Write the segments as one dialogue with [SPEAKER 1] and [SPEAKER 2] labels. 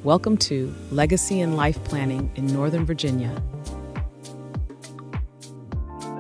[SPEAKER 1] Welcome to Legacy and Life Planning in Northern Virginia.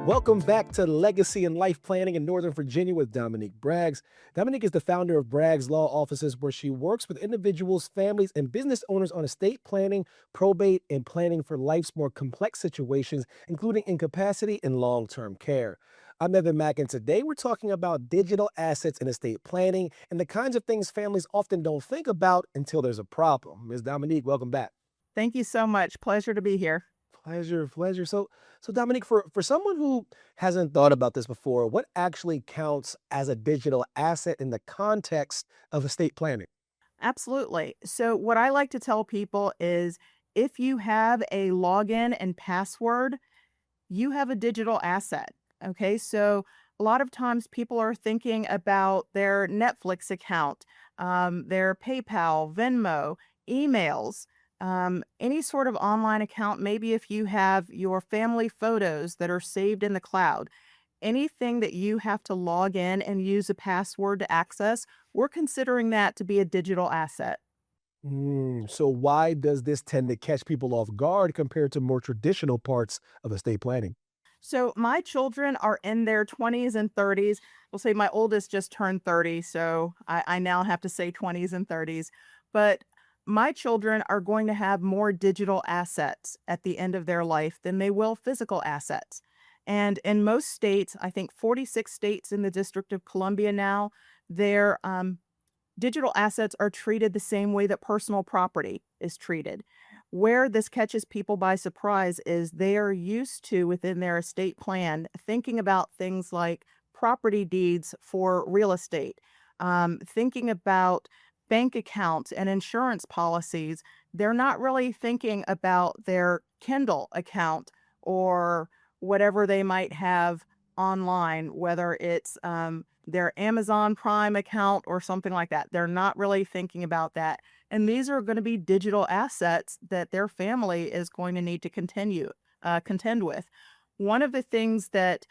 [SPEAKER 2] Welcome back to Legacy and Life Planning in Northern Virginia with Dominique Braggs. Dominique is the founder of Braggs Law Offices, where she works with individuals, families, and business owners on estate planning, probate, and planning for life's more complex situations, including incapacity and long-term care. I'm Evan Mack, and today we're talking about digital assets in estate planning and the kinds of things families often don't think about until there's a problem. Ms. Dominique, welcome back.
[SPEAKER 3] Thank you so much. Pleasure to be here.
[SPEAKER 2] Pleasure. So Dominique, for someone who hasn't thought about this before, what actually counts as a digital asset in the context of estate planning?
[SPEAKER 3] Absolutely. So, what I like to tell people is if you have a login and password, you have a digital asset. Okay. So, a lot of times people are thinking about their Netflix account, their PayPal, Venmo, emails, any sort of online account. Maybe if you have your family photos that are saved in the cloud, anything that you have to log in and use a password to access, we're considering that to be a digital asset.
[SPEAKER 2] So why does this tend to catch people off guard compared to more traditional parts of estate planning?
[SPEAKER 3] So my children are in their 20s and 30s. We'll say my oldest just turned 30, so I now have to say 20s and 30s. But my children are going to have more digital assets at the end of their life than they will physical assets. And in most states, I think 46 states in the District of Columbia now, their digital assets are treated the same way that personal property is treated. Where this catches people by surprise is they are used to, within their estate plan, thinking about things like property deeds for real estate, thinking about bank accounts and insurance policies. They're not really thinking about their Kindle account or whatever they might have online, whether it's their Amazon Prime account or something like that. They're not really thinking about that. And these are going to be digital assets that their family is going to need to contend with. One of the things that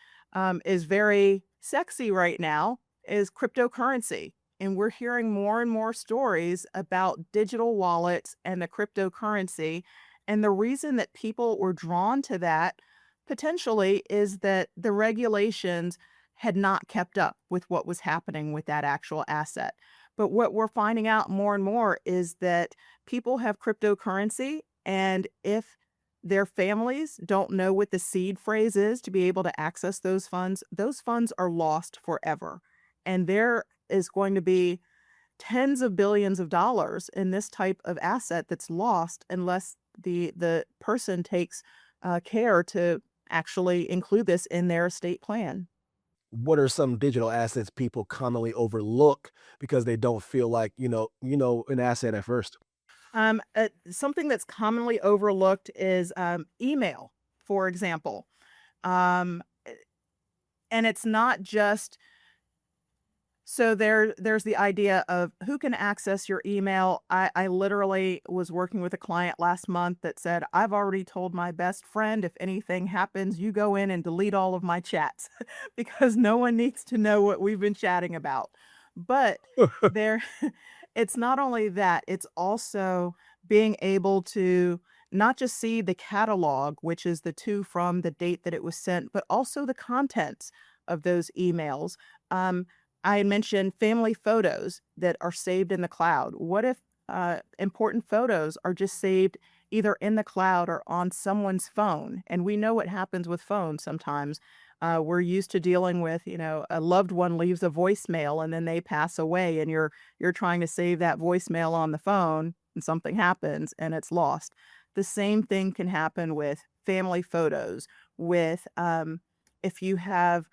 [SPEAKER 3] is very sexy right now is cryptocurrency. And we're hearing more and more stories about digital wallets and the cryptocurrency. And the reason that people were drawn to that potentially is that the regulations had not kept up with what was happening with that actual asset. But what we're finding out more and more is that people have cryptocurrency, and if their families don't know what the seed phrase is to be able to access those funds are lost forever. And there is going to be tens of billions of dollars in this type of asset that's lost unless the person takes care to actually include this in their estate plan.
[SPEAKER 2] What are some digital assets people commonly overlook because they don't feel like, an asset at first?
[SPEAKER 3] Something that's commonly overlooked is email, for example. Um, and it's not just so there's the idea of who can access your email. I literally was working with a client last month that said, I've already told my best friend, if anything happens, you go in and delete all of my chats because no one needs to know what we've been chatting about. But there, it's not only that, it's also being able to not just see the catalog, which is the to from the date that it was sent, but also the contents of those emails. Um, I had mentioned family photos that are saved in the cloud. What if important photos are just saved either in the cloud or on someone's phone? And we know what happens with phones sometimes. We're used to dealing with, a loved one leaves a voicemail and then they pass away, and you're trying to save that voicemail on the phone, and something happens and it's lost. The same thing can happen with family photos. With if you have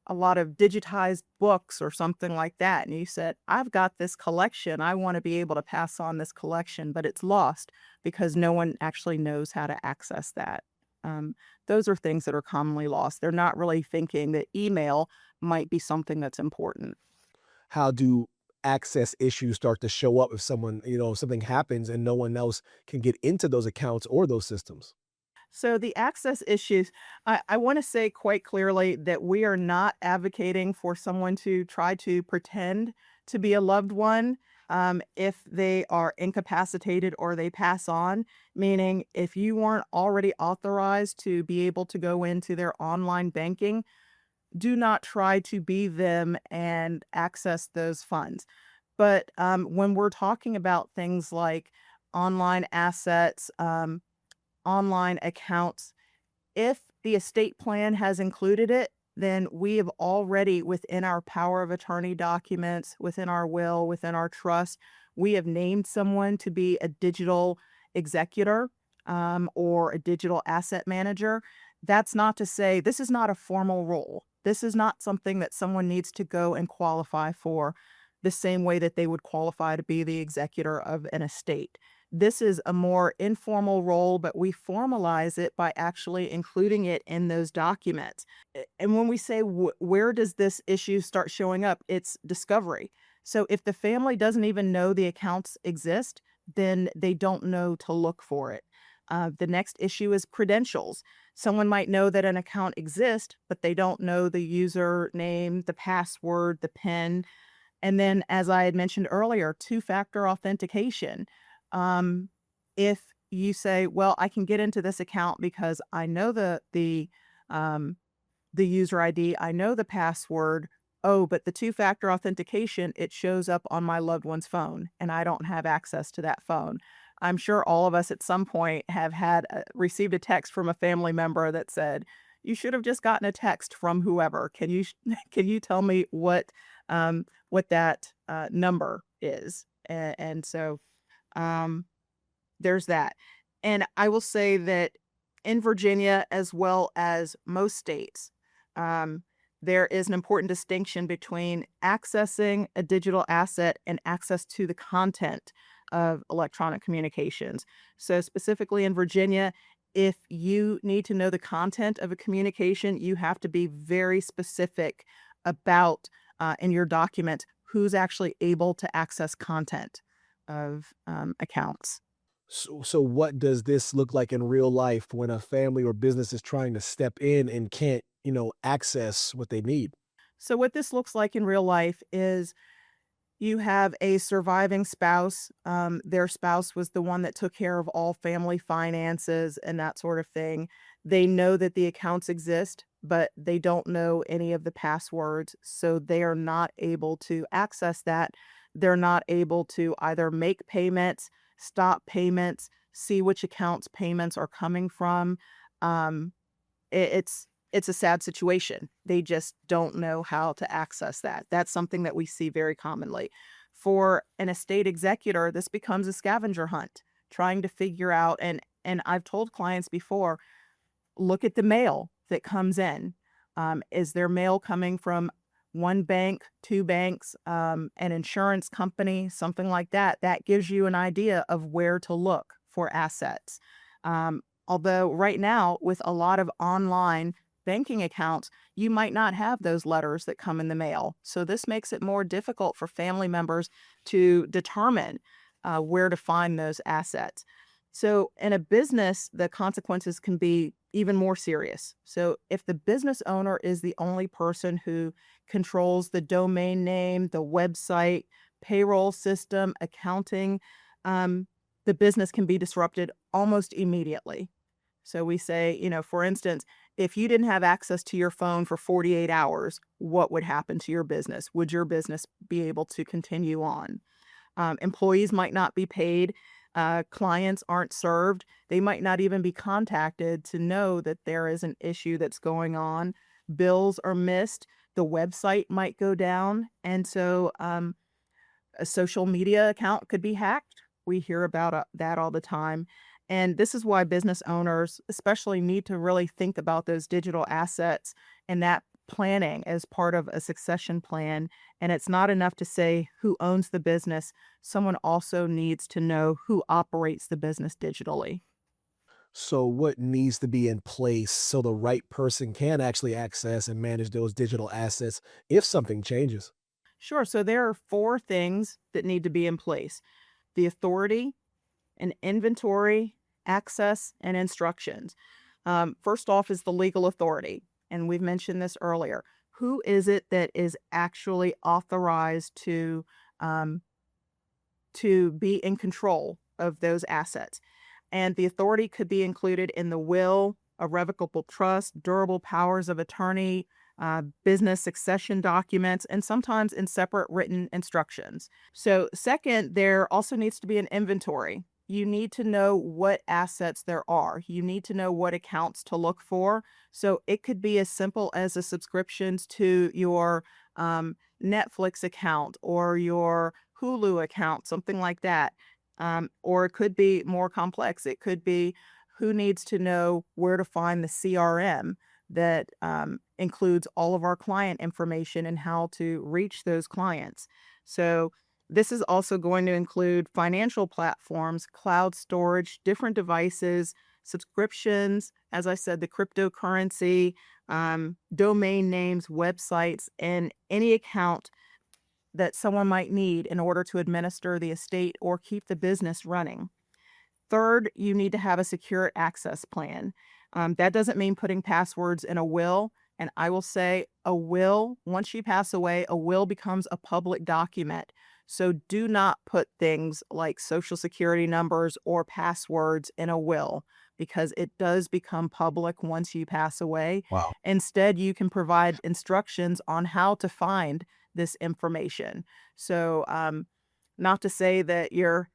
[SPEAKER 3] a lot of digitized books or something like that, and you said, I've got this collection, I want to be able to pass on this collection, but it's lost because no one actually knows how to access that. Um, those are things that are commonly lost. They're not really thinking that email might be something that's important.
[SPEAKER 2] How do access issues start to show up if something happens and no one else can get into those accounts or those systems?
[SPEAKER 3] So the access issues, I want to say quite clearly that we are not advocating for someone to try to pretend to be a loved one. if they are incapacitated or they pass on, meaning if you weren't already authorized to be able to go into their online banking, do not try to be them and access those funds. But when we're talking about things like online assets, online accounts, if the estate plan has included it, then we have already, within our power of attorney documents, within our will, within our trust, we have named someone to be a digital executor or a digital asset manager. That's not to say this is not a formal role. This is not something that someone needs to go and qualify for the same way that they would qualify to be the executor of an estate. This is a more informal role, but we formalize it by actually including it in those documents. And when we say where does this issue start showing up, it's discovery. So if the family doesn't even know the accounts exist, then they don't know to look for it. The next issue is credentials. Someone might know that an account exists, but they don't know the username, the password, the PIN. And then, as I had mentioned earlier, two-factor authentication. If you say, "Well, I can get into this account because I know the user ID, I know the password. Oh, but the two-factor authentication, it shows up on my loved one's phone, and I don't have access to that phone." I'm sure all of us at some point have had received a text from a family member that said, "You should have just gotten a text from whoever. Can you can you tell me what that number is?" And so um, there's that. And I will say that in Virginia, as well as most states, um, there is an important distinction between accessing a digital asset and access to the content of electronic communications. So, specifically in Virginia, if you need to know the content of a communication, you have to be very specific about in your document who's actually able to access content of accounts.
[SPEAKER 2] So what does this look like in real life when a family or business is trying to step in and can't, access what they need?
[SPEAKER 3] So, what this looks like in real life is you have a surviving spouse. Their spouse was the one that took care of all family finances and that sort of thing. They know that the accounts exist, but they don't know any of the passwords. So they are not able to access that. They're not able to either make payments, stop payments, see which accounts payments are coming from. Um, it's a sad situation. They just don't know how to access that. That's something that we see very commonly. For an estate executor, this becomes a scavenger hunt, trying to figure out and I've told clients before, look at the mail that comes in. Is there mail coming from one bank, two banks, an insurance company, something like that? That gives you an idea of where to look for assets. Although right now, with a lot of online banking accounts, you might not have those letters that come in the mail. So this makes it more difficult for family members to determine where to find those assets. So in a business, the consequences can be even more serious. So if the business owner is the only person who controls the domain name, the website, payroll system, accounting, the business can be disrupted almost immediately. So we say, for instance, if you didn't have access to your phone for 48 hours, what would happen to your business? Would your business be able to continue on? Employees might not be paid. Clients aren't served. They might not even be contacted to know that there is an issue that's going on. Bills are missed. The website might go down. And so a social media account could be hacked. We hear about that all the time. And this is why business owners, especially, need to really think about those digital assets and that planning as part of a succession plan. And it's not enough to say who owns the business. Someone also needs to know who operates the business digitally.
[SPEAKER 2] So what needs to be in place so the right person can actually access and manage those digital assets if something changes?
[SPEAKER 3] Sure. So there are four things that need to be in place: the authority, an inventory, access, and instructions. First off is the legal authority. And we've mentioned this earlier. Who is it that is actually authorized to um, to be in control of those assets. And the authority could be included in the will, irrevocable trust, durable powers of attorney, business succession documents, and sometimes in separate written instructions. So, second, there also needs to be an inventory. You need to know what assets there are. You need to know what accounts to look for. So, it could be as simple as the subscriptions to your Netflix account or your Hulu account, something like that. Or it could be more complex. It could be who needs to know where to find the CRM that includes all of our client information and how to reach those clients. So, this is also going to include financial platforms, cloud storage, different devices, subscriptions, as I said, the cryptocurrency, domain names, websites, and any account that someone might need in order to administer the estate or keep the business running. Third, you need to have a secure access plan. That doesn't mean putting passwords in a will. And I will say a will, once you pass away, a will becomes a public document. So do not put things like social security numbers or passwords in a will because it does become public once you pass away.
[SPEAKER 2] Wow.
[SPEAKER 3] Instead, you can provide instructions on how to find this information. So, not to say that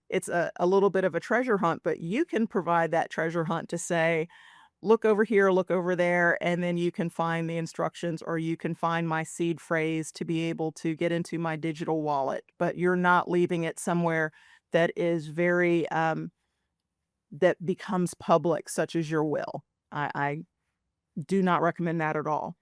[SPEAKER 3] it's a little bit of a treasure hunt, but you can provide that treasure hunt to say, look over here, look over there, and then you can find the instructions or you can find my seed phrase to be able to get into my digital wallet. But you're not leaving it somewhere that is very that becomes public, such as your will. I do not recommend that at all.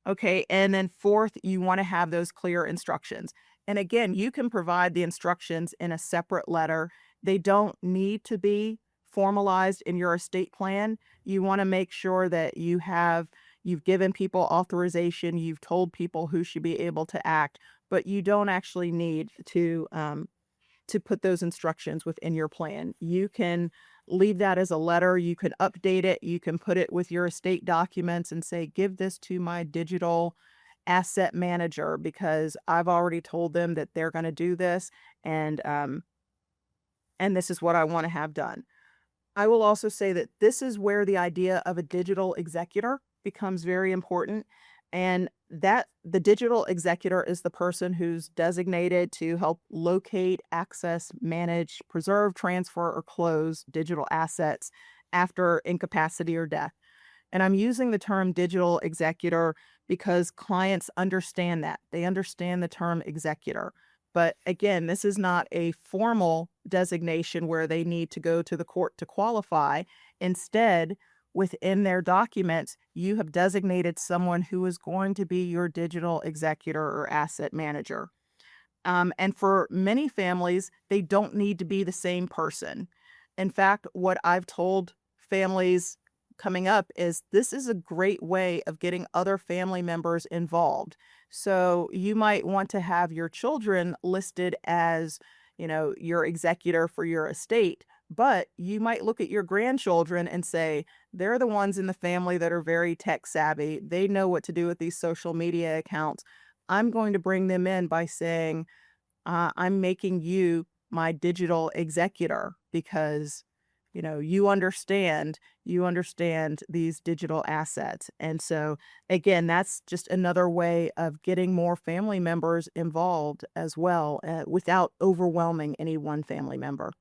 [SPEAKER 3] Okay, and then fourth, you wanna have those clear instructions. And again, you can provide the instructions in a separate letter. They don't need to be formalized in your estate plan. You wanna make sure that you've given people authorization, you've told people who should be able to act, but you don't actually need to put those instructions within your plan. You can leave that as a letter, you can update it, you can put it with your estate documents and say, give this to my digital asset manager because I've already told them that they're going to do this and and this is what I want to have done. I will also say that this is where the idea of a digital executor becomes very important. And that the digital executor is the person who's designated to help locate, access, manage, preserve, transfer, or close digital assets after incapacity or death. And I'm using the term digital executor because clients understand that. They understand the term executor. But again, this is not a formal designation where they need to go to the court to qualify. Instead, within their documents, you have designated someone who is going to be your digital executor or asset manager. And for many families, they don't need to be the same person. In fact, what I've told families coming up is this is a great way of getting other family members involved. So you might want to have your children listed as, your executor for your estate, but you might look at your grandchildren and say, they're the ones in the family that are very tech savvy. They know what to do with these social media accounts. I'm going to bring them in by saying, I'm making you my digital executor because you understand these digital assets. And so again, that's just another way of getting more family members involved as well, without overwhelming any one family member.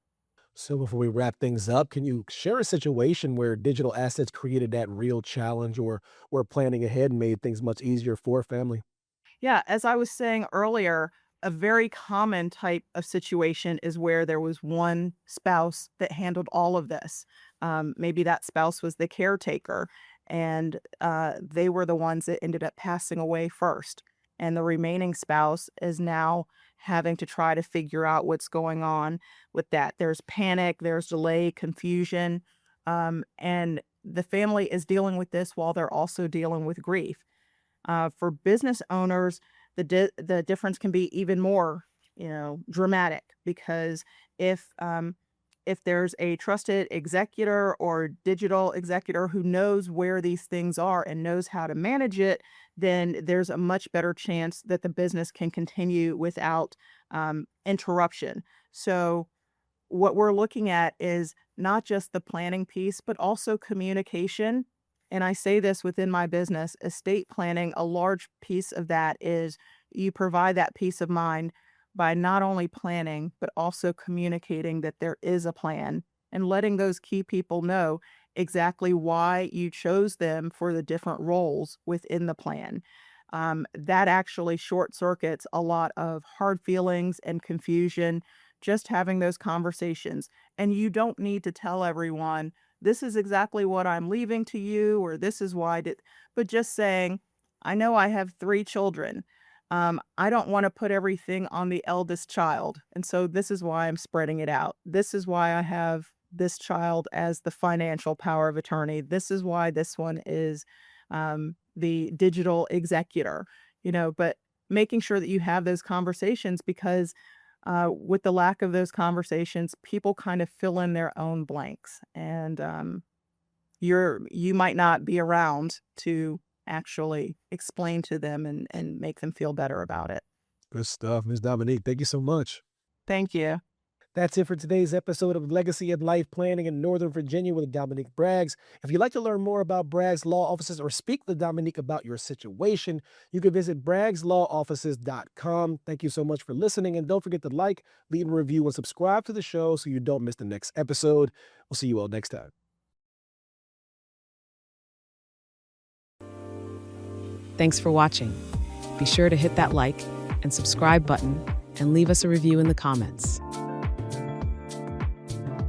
[SPEAKER 2] So before we wrap things up, can you share a situation where digital assets created that real challenge or where planning ahead made things much easier for a family?
[SPEAKER 3] Yeah, as I was saying earlier, a very common type of situation is where there was one spouse that handled all of this. Maybe that spouse was the caretaker, and they were the ones that ended up passing away first. And the remaining spouse is now having to try to figure out what's going on with that. There's panic, there's delay, confusion, and the family is dealing with this while they're also dealing with grief. For business owners, the difference can be even more, dramatic because if if there's a trusted executor or digital executor who knows where these things are and knows how to manage it, then there's a much better chance that the business can continue without interruption. So what we're looking at is not just the planning piece, but also communication. And I say this within my business, estate planning, a large piece of that is you provide that peace of mind by not only planning, but also communicating that there is a plan and letting those key people know exactly why you chose them for the different roles within the plan. That actually short circuits a lot of hard feelings and confusion, just having those conversations. And you don't need to tell everyone, this is exactly what I'm leaving to you, or this is why I did, but just saying, I know I have 3 children. I don't want to put everything on the eldest child. And so this is why I'm spreading it out. This is why I have this child as the financial power of attorney. This is why this one is the digital executor, but making sure that you have those conversations because with the lack of those conversations, people kind of fill in their own blanks, and you might not be around to actually explain to them and make them feel better about it.
[SPEAKER 2] Good stuff, Ms. Dominique. Thank you so much.
[SPEAKER 3] Thank you.
[SPEAKER 2] That's it for today's episode of Legacy and Life Planning in Northern Virginia with Dominique Braggs. If you'd like to learn more about Braggs Law Offices or speak to Dominique about your situation, you can visit BraggsLawOffices.com. Thank you so much for listening, and don't forget to like, leave a review, and subscribe to the show so you don't miss the next episode. We'll see you all next time.
[SPEAKER 1] Thanks for watching. Be sure to hit that like and subscribe button and leave us a review in the comments.